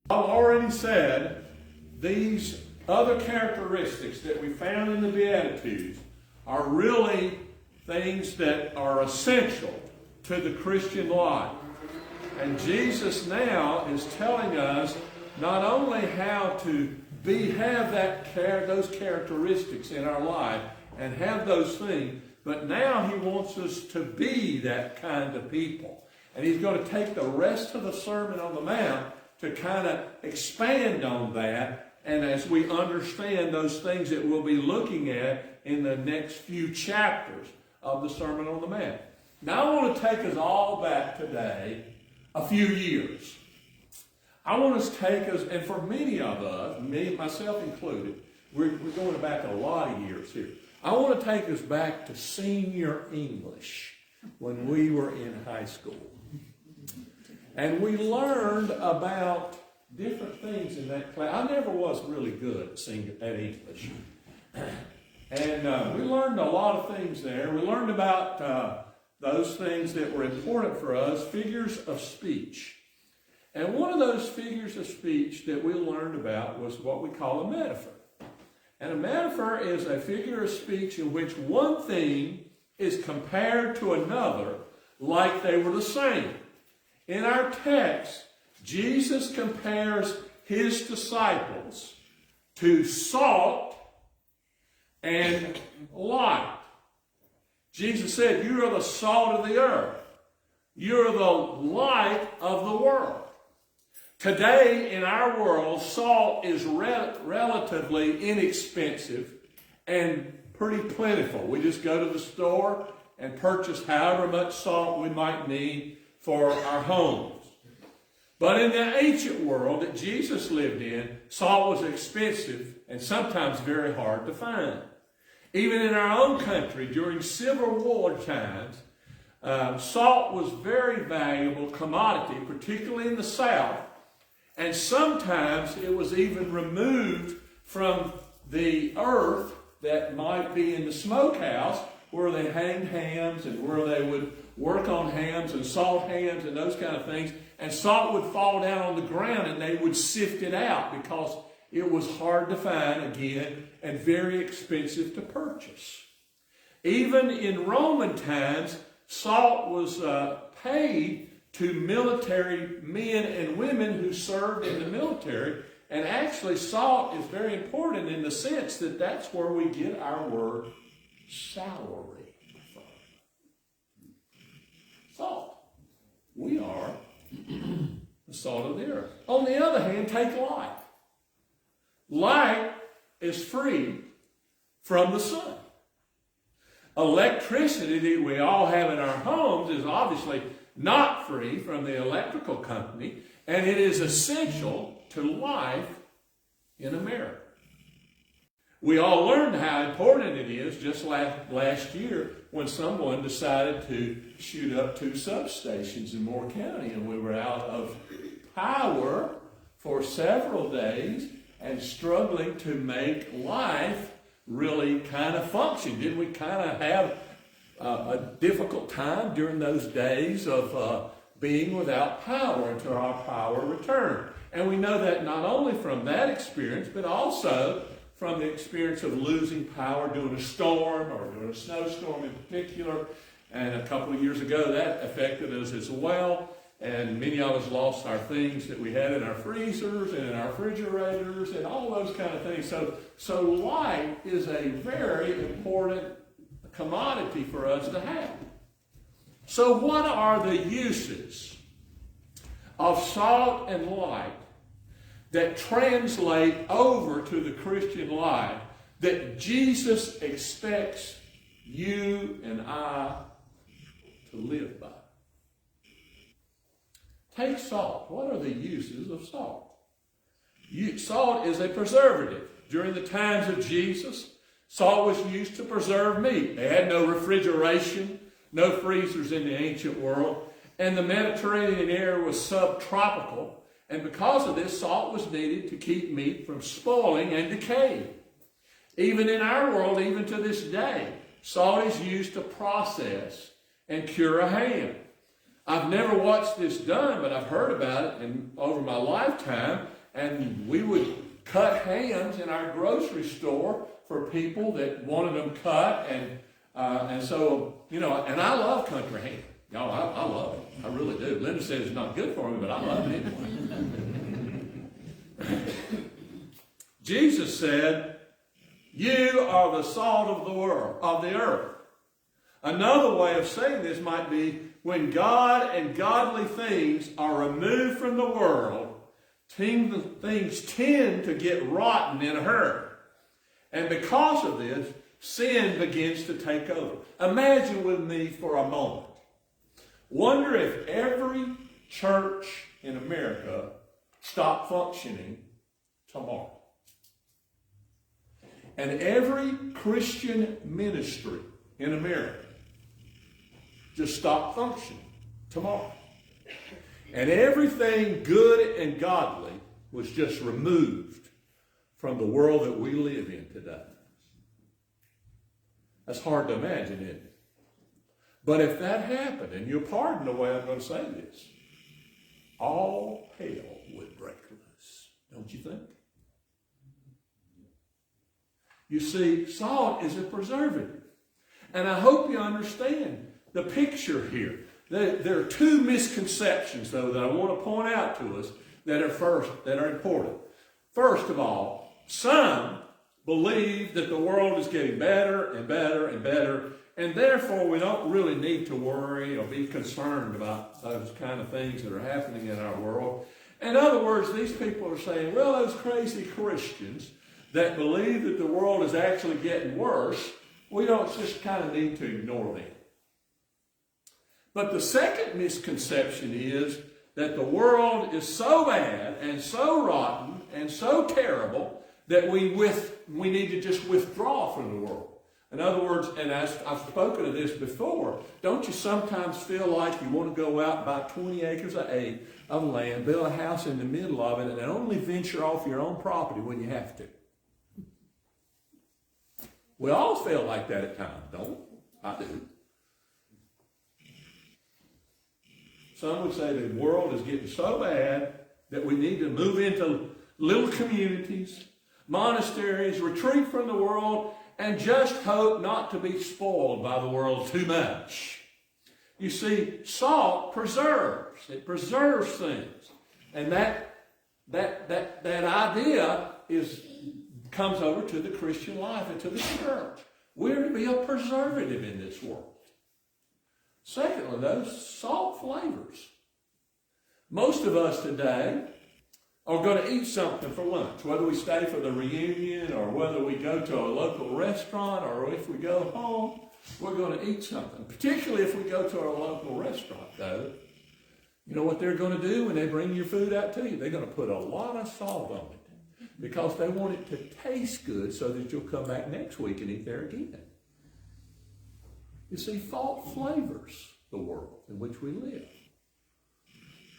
I've already said these other characteristics that we found in the Beatitudes are really things that are essential to the Christian life. And Jesus now is telling us not only how to have those characteristics in our life and have those things, but now he wants us to be that kind of people. And he's going to take the rest of the Sermon on the Mount to kind of expand on that, and as we understand those things that we'll be looking at in the next few chapters of the Sermon on the Mount. Now I want to take us all back today a few years. I want us to take us, and for many of us, me, myself included, we're going back a lot of years here. I want to take us back to senior English when we were in high school. And we learned about different things in that class. I never was really good at English. And we learned a lot of things there. We learned about those things that were important for us, figures of speech. And one of those figures of speech that we learned about was what we call a metaphor. And a metaphor is a figure of speech in which one thing is compared to another like they were the same. In our text, Jesus compares his disciples to salt and light. Jesus said, "You are the salt of the earth. You are the light of the world." Today, in our world, salt is relatively inexpensive and pretty plentiful. We just go to the store and purchase however much salt we might need for our homes. But in the ancient world that Jesus lived in, salt was expensive and sometimes very hard to find. Even in our own country, during Civil War times, salt was a very valuable commodity, particularly in the South. And sometimes it was even removed from the earth that might be in the smokehouse where they hanged hams and where they would work on hams and salt hams and those kind of things. And salt would fall down on the ground and they would sift it out because it was hard to find again and very expensive to purchase. Even in Roman times, salt was paid to military men and women who served in the military. And actually, salt is very important in the sense that that's where we get our word salary from. Salt. We are the salt of the earth. On the other hand, take light. Light is free from the sun. Electricity that we all have in our homes is obviously not free from the electrical company, and it is essential to life in America. We all learned how important it is just last year when someone decided to shoot up 2 substations in Moore County, and we were out of power for several days and struggling to make life really kind of function. Didn't we kind of have a difficult time during those days of being without power until our power returned? And we know that not only from that experience, but also from the experience of losing power during a storm or during a snowstorm in particular. And a couple of years ago, that affected us as well. And many of us lost our things that we had in our freezers and in our refrigerators and all those kind of things. So light is a very important commodity for us to have. So what are the uses of salt and light that translate over to the Christian life that Jesus expects you and I to live by? Take salt. What are the uses of salt? Salt is a preservative. During the times of Jesus, salt was used to preserve meat. They had no refrigeration, no freezers in the ancient world, and the Mediterranean air was subtropical. And because of this, salt was needed to keep meat from spoiling and decaying. Even in our world, even to this day, salt is used to process and cure a ham. I've never watched this done, but I've heard about it over my lifetime. and we would cut hams in our grocery store for people that wanted them cut, and so, you know, and I love country ham. Y'all, I love it. I really do. Linda said it's not good for me, but I love it anyway. Jesus said, "You are the salt of the world, of the earth." Another way of saying this might be, when God and godly things are removed from the world, things tend to get rotten in a hurry. And because of this, sin begins to take over. Imagine with me for a moment. Wonder if every church in America stopped functioning tomorrow. And every Christian ministry in America just stopped functioning tomorrow. And everything good and godly was just removed from the world that we live in today. That's hard to imagine, isn't it? But if that happened, and you'll pardon the way I'm going to say this, all hell would break loose, don't you think? You see, salt is a preservative. And I hope you understand the picture here. There are two misconceptions, though, that I want to point out to us that are important. First of all, some believe that the world is getting better and better and better, and therefore we don't really need to worry or be concerned about those kind of things that are happening in our world. In other words, these people are saying, well, those crazy Christians that believe that the world is actually getting worse, we don't just kind of need to ignore them. But the second misconception is that the world is so bad and so rotten and so terrible that we need to just withdraw from the world. In other words, and as I've spoken of this before, don't you sometimes feel like you want to go out and buy 20 acres of land, build a house in the middle of it, and only venture off your own property when you have to? We all feel like that at times, don't we? I do. Some would say the world is getting so bad that we need to move into little communities, monasteries, retreat from the world, and just hope not to be spoiled by the world too much. You see, salt preserves. It preserves things. And that idea comes over to the Christian life and to the church. We're to be a preservative in this world. Secondly, those salt flavors. Most of us today are going to eat something for lunch, whether we stay for the reunion or whether we go to a local restaurant or if we go home, we're going to eat something. Particularly if we go to our local restaurant, though. You know what they're going to do when they bring your food out to you? They're going to put a lot of salt on it because they want it to taste good so that you'll come back next week and eat there again. You see, salt flavors the world in which we live.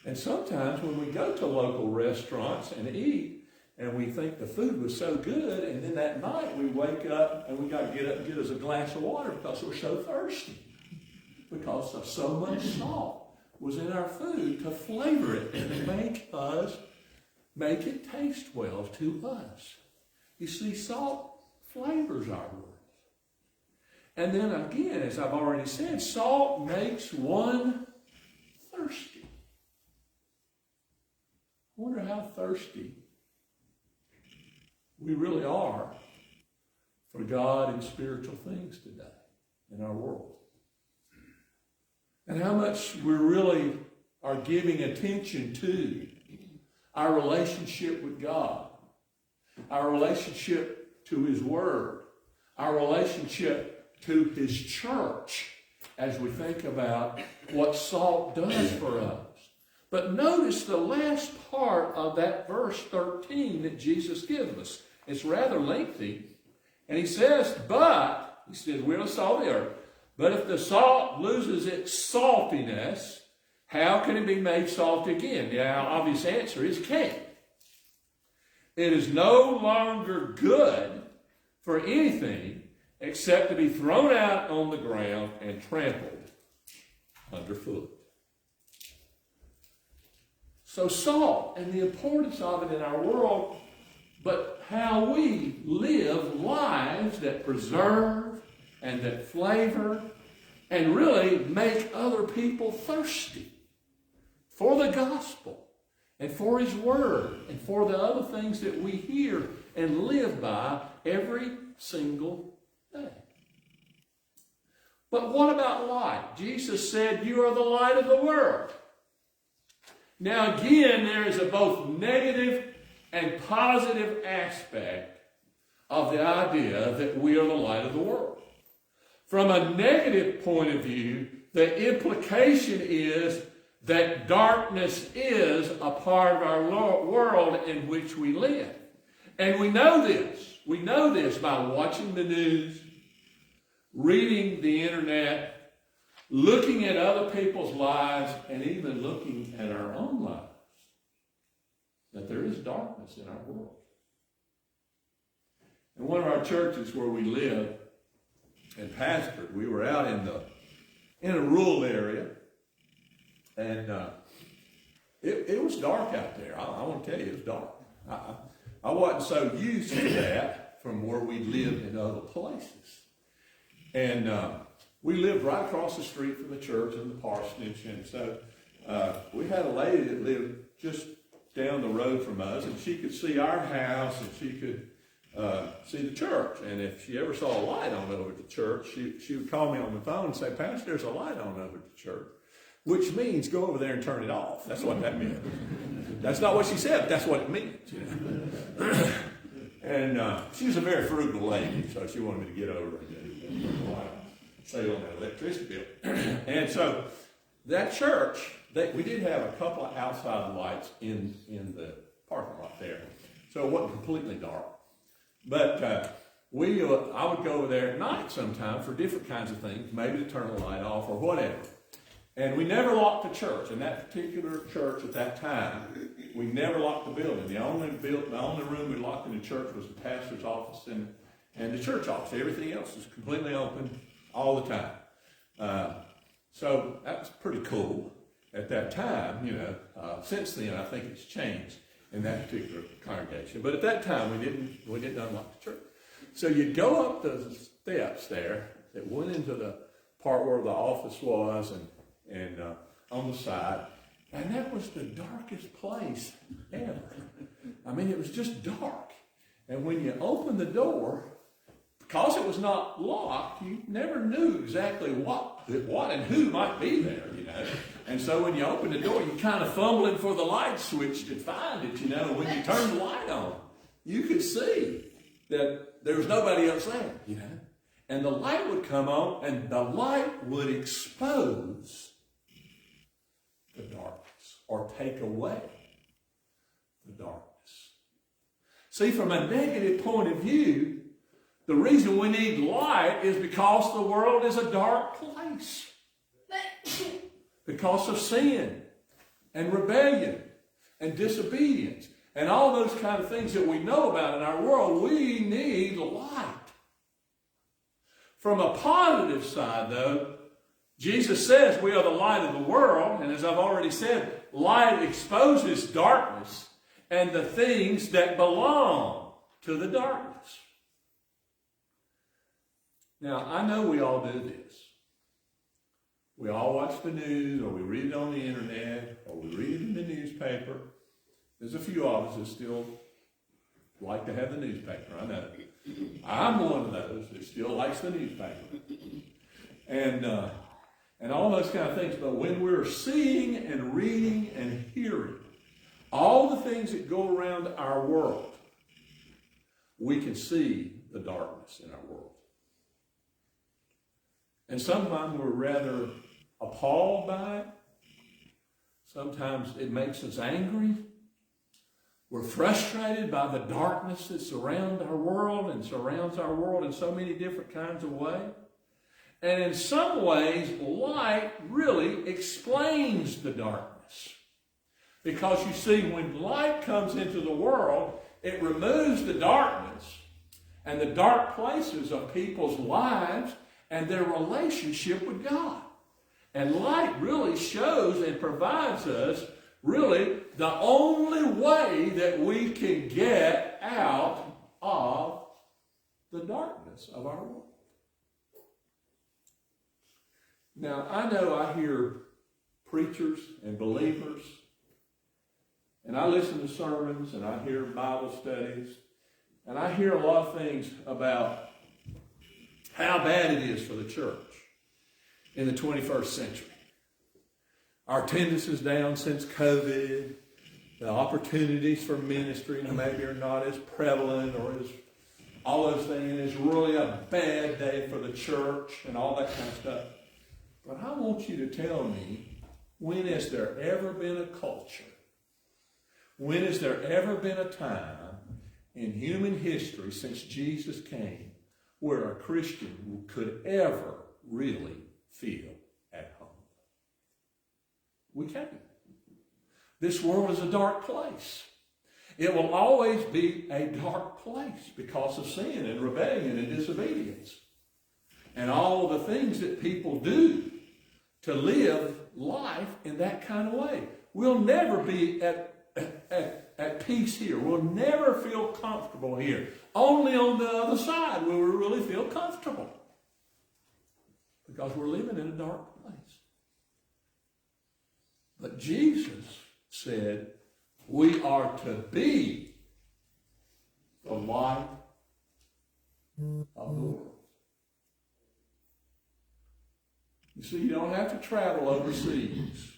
And sometimes when we go to local restaurants and eat, and we think the food was so good, and then that night we wake up and we got to get up and get us a glass of water because we're so thirsty. Because of so much salt was in our food to flavor it and make it taste well to us. You see, salt flavors our world. And then again, as I've already said, salt makes one thirsty. I wonder how thirsty we really are for God and spiritual things today in our world. And how much we really are giving attention to our relationship with God, our relationship to His Word, our relationship to His church as we think about what salt does for us. But notice the last part of that verse 13 that Jesus gives us. It's rather lengthy. And he says, we're the salt of the earth. But if the salt loses its saltiness, how can it be made salty again? The obvious answer is can't. It is no longer good for anything except to be thrown out on the ground and trampled underfoot. So salt and the importance of it in our world, but how we live lives that preserve and that flavor and really make other people thirsty for the gospel and for His Word and for the other things that we hear and live by every single day. But what about light? Jesus said, "You are the light of the world." Now again, there is a both negative and positive aspect of the idea that we are the light of the world. From a negative point of view, the implication is that darkness is a part of our world in which we live. And we know this. We know this by watching the news, reading the internet, looking at other people's lives, and even looking at our own lives, that there is darkness in our world. In one of our churches where we live and pastored, we were out in a rural area, and it was dark out there. I want to tell you, it was dark. I wasn't so used to that from where we lived in other places. And we lived right across the street from the church in the parsonage, and so we had a lady that lived just down the road from us, and she could see our house, and she could see the church. And if she ever saw a light on over at the church, she would call me on the phone and say, "Pastor, there's a light on over at the church," which means go over there and turn it off. That's what that meant. That's not what she said, but that's what it meant. You know? And she was a very frugal lady, so she wanted me to get over and save on that electricity bill. And so that church, we did have a couple of outside lights in the parking lot there, so it wasn't completely dark. But I would go over there at night sometime for different kinds of things, maybe to turn the light off or whatever. And we never locked the church. In that particular church at that time, we never locked the building. The only room we locked in the church was the pastor's office and the church office. Everything else was completely open all the time. So that was pretty cool at that time. You know, since then I think it's changed in that particular congregation. But at that time we didn't unlock the church. So you'd go up the steps there that went into the part where the office was and on the side, and that was the darkest place ever. I mean, it was just dark. And when you opened the door, because it was not locked, you never knew exactly what and who might be there, you know. And so when you opened the door, you kind of fumbling for the light switch to find it, you know. When you turned the light on, you could see that there was nobody else there, you know. And the light would come on, and the light would expose the darkness or take away the darkness. See, from a negative point of view, the reason we need light is because the world is a dark place. Because of sin and rebellion and disobedience and all those kind of things that we know about in our world, we need light. From a positive side, though, Jesus says we are the light of the world, and as I've already said, light exposes darkness and the things that belong to the darkness. Now, I know we all do this. We all watch the news, or we read it on the internet, or we read it in the newspaper. There's a few of us that still like to have the newspaper, I know. I'm one of those that still likes the newspaper. And all those kind of things. But when we're seeing and reading and hearing all the things that go around our world, we can see the darkness in our world. And sometimes we're rather appalled by it. Sometimes it makes us angry. We're frustrated by the darkness that surrounds our world and surrounds our world in so many different kinds of ways. And in some ways, light really explains the darkness. Because you see, when light comes into the world, it removes the darkness and the dark places of people's lives and their relationship with God. And light really shows and provides us really the only way that we can get out of the darkness of our world. Now, I know I hear preachers and believers, and I listen to sermons, and I hear Bible studies, and I hear a lot of things about how bad it is for the church in the 21st century. Our attendance is down since COVID. The opportunities for ministry maybe are not as prevalent or as all those things. It's really a bad day for the church and all that kind of stuff. But I want you to tell me, when has there ever been a culture? When has there ever been a time in human history since Jesus came where a Christian could ever really feel at home? We can't. This world is a dark place. It will always be a dark place because of sin and rebellion and disobedience and all the things that people do to live life in that kind of way. We'll never be at peace here. We'll never feel comfortable here. Only on the other side will we really feel comfortable, because we're living in a dark place. But Jesus said we are to be the light of the world. You see, you don't have to travel overseas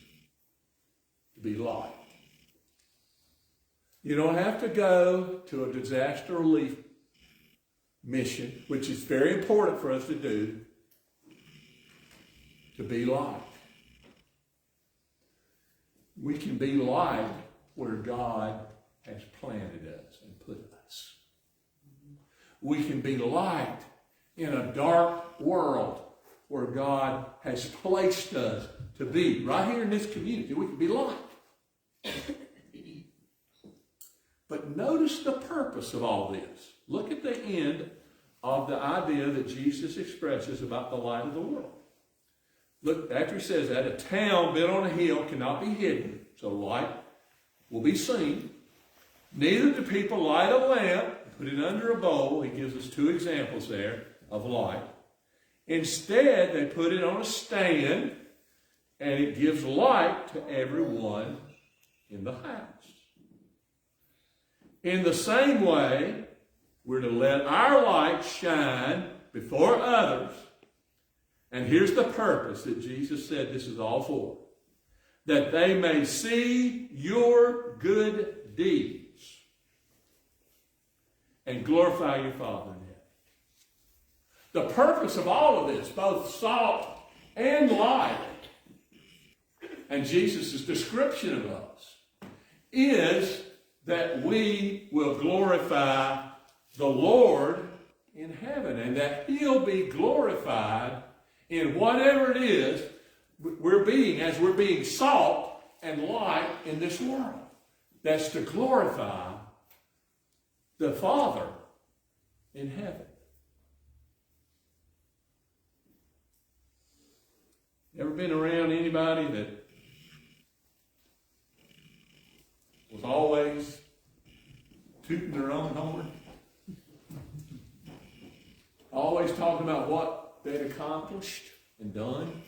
to be light. You don't have to go to a disaster relief mission, which is very important for us to do, to be light. We can be light where God has planted us and put us. We can be light in a dark world where God has placed us to be. Right here in this community, we can be light. But notice the purpose of all this. Look at the end of the idea that Jesus expresses about the light of the world. Look, after he says that, a town built on a hill cannot be hidden, so light will be seen. Neither do people light a lamp and put it under a bowl. He gives us two examples there of light. Instead, they put it on a stand, and it gives light to everyone in the house. In the same way, we're to let our light shine before others. And here's the purpose that Jesus said this is all for. That they may see your good deeds and glorify your Father in heaven. The purpose of all of this, both salt and light, and Jesus' description of us, is that we will glorify the Lord in heaven, and that He'll be glorified in whatever it is we're being, as we're being salt and light in this world. That's to glorify the Father in heaven. Ever been around anybody that was always tooting their own horn? Always talking about what they'd accomplished and done?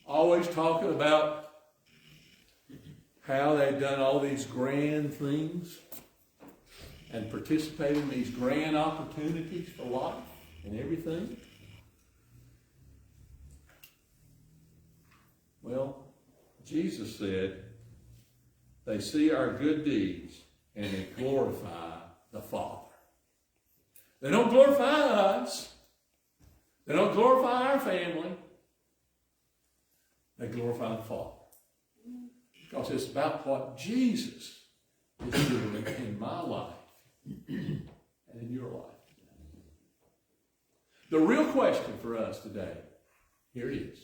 Always talking about how they'd done all these grand things and participated in these grand opportunities for life and everything? Well, Jesus said, they see our good deeds and they glorify the Father. They don't glorify us. They don't glorify our family. They glorify the Father. Because it's about what Jesus is doing in my life and in your life. The real question for us today, here it is.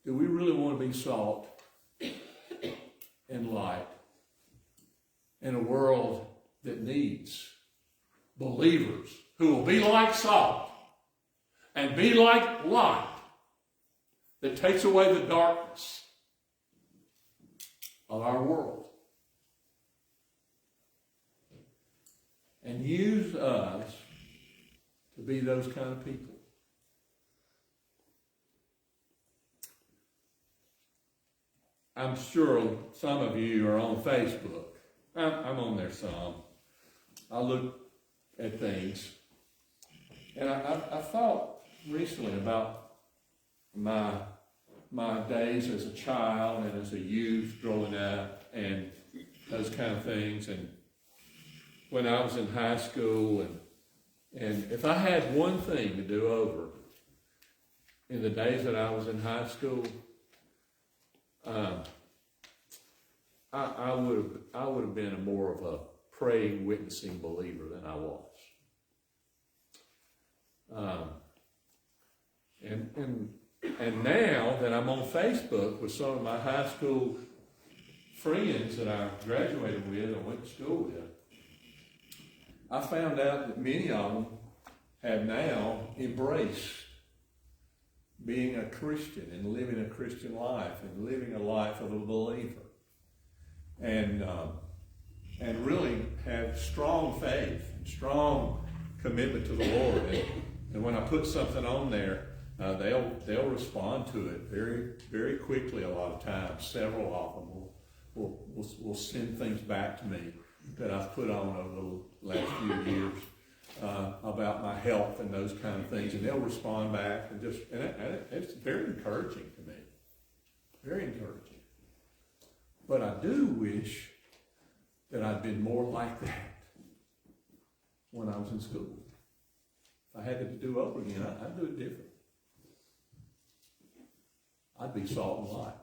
Do we really want to be salt and light in a world that needs believers who will be like salt and be like light that takes away the darkness of our world. And use us to be those kind of people. I'm sure some of you are on Facebook. I'm on there some. I look at things. And I thought recently about my days as a child and as a youth growing up and those kind of things. And when I was in high school, and if I had one thing to do over in the days that I was in high school, I would have been more of a praying, witnessing believer than I was. And now that I'm on Facebook with some of my high school friends that I graduated with and went to school with, I found out that many of them have now embraced being a Christian and living a Christian life and living a life of a believer, and really have strong faith and strong commitment to the Lord. And when I put something on there, they'll respond to it very, very quickly. A lot of times, several of them will send things back to me that I've put on over the last few years about my health and those kind of things, and they'll respond back, and it's very encouraging to me, very encouraging. But I do wish that I'd been more like that when I was in school. If I had to do over again, I'd do it different. I'd be salt and light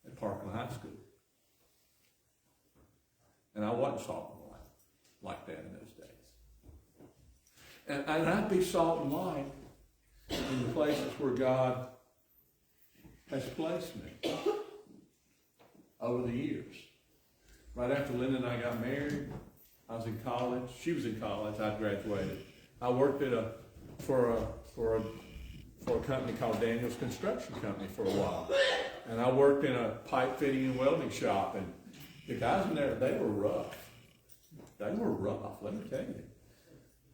at Parkland High School. And I wasn't salt and light like that in those days. And I'd be salt and light in the places where God has placed me over the years. Right after Linda and I got married, I was in college. She was in college. I'd graduated. I worked for a company called Daniels Construction Company for a while. And I worked in a pipe fitting and welding shop, and the guys in there, they were rough. They were rough, let me tell you.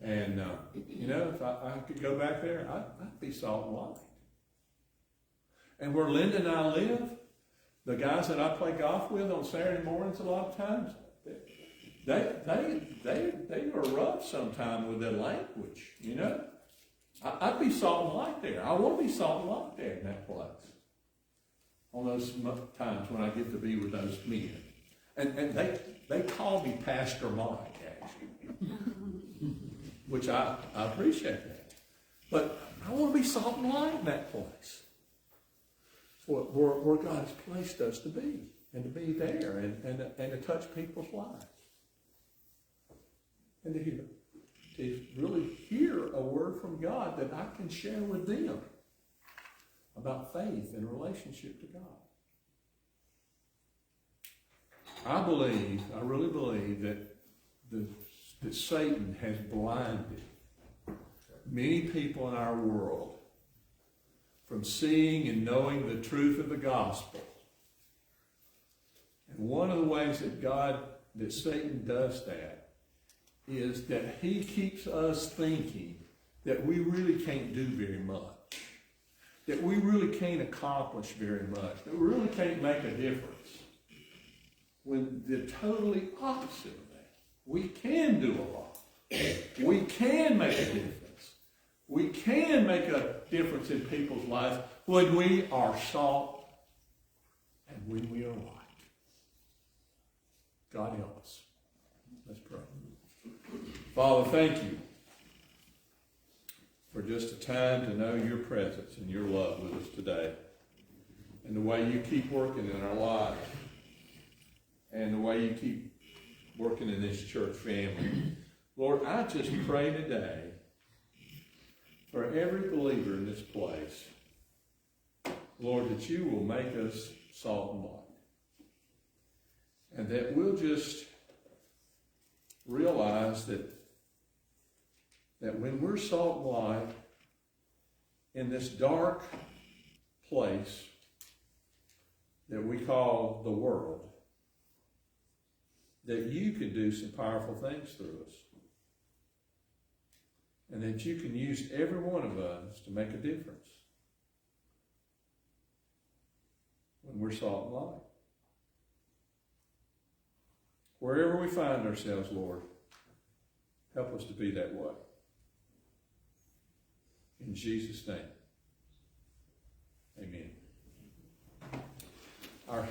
And, if I could go back there, I'd be salt and light. And where Linda and I live, the guys that I play golf with on Saturday mornings a lot of times, they are rough sometimes with their language, I'd be salt and light there. I want to be salt and light there in that place. On those times when I get to be with those men. And they call me Pastor Mike, actually. Which I appreciate that. But I want to be salt and light in that place. Where God has placed us to be. And to be there and to touch people's lives. And to really hear a word from God that I can share with them about faith and relationship to God. I really believe that Satan has blinded many people in our world from seeing and knowing the truth of the gospel. And one of the ways that Satan does that is that he keeps us thinking that we really can't do very much, that we really can't accomplish very much, that we really can't make a difference. When the totally opposite of that, we can do a lot. We can make a difference. We can make a difference in people's lives when we are salt and when we are light. God help us. Let's pray. Father, thank you for just a time to know your presence and your love with us today, and the way you keep working in our lives, and the way you keep working in this church family. Lord, I just pray today for every believer in this place, Lord, that you will make us salt and light, and that we'll just realize that when we're salt and light in this dark place, that we call the world, that you can do some powerful things through us. And that you can use every one of us to make a difference when we're salt and light. Wherever we find ourselves, Lord, help us to be that way. In Jesus' name, amen. Our